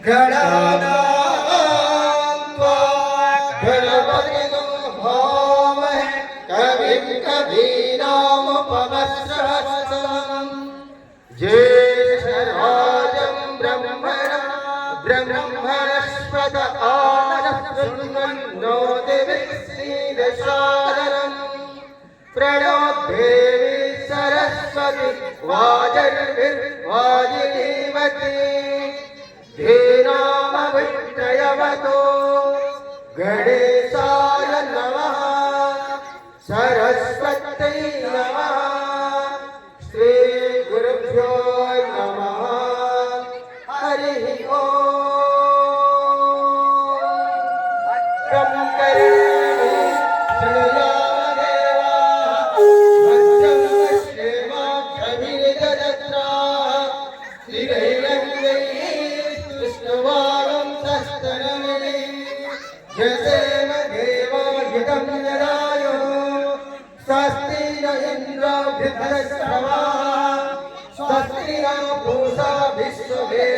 गणानां त्वा गणपतिगुं होमहे कविं कवीनामुपमश्रवस्तमम् ज्येष्ठराजं ब्रह्मणस्पत आनशृण्वन्नो दिवि श्रीदशादनम् प्रणो देवी सरस्वती वाजर्भिर्वाजिनीवती धीनामभित्रयवतो गणेशाय नमः सरस्वत्यै नमः श्री गुरुभ्यो नमः हरिः ओम् करेमि शृणुयामदेवाः भद्रं पश्येमाक्षभिर्यजत्राः श्रीरैरङ्गैः कृष्णवागं सस्तनमिति यसेम देवायुधं यदायो स्वस्ति न इन्द्रो वृद्धश्रवाः स्वस्ति न पूषा विश्ववेदाः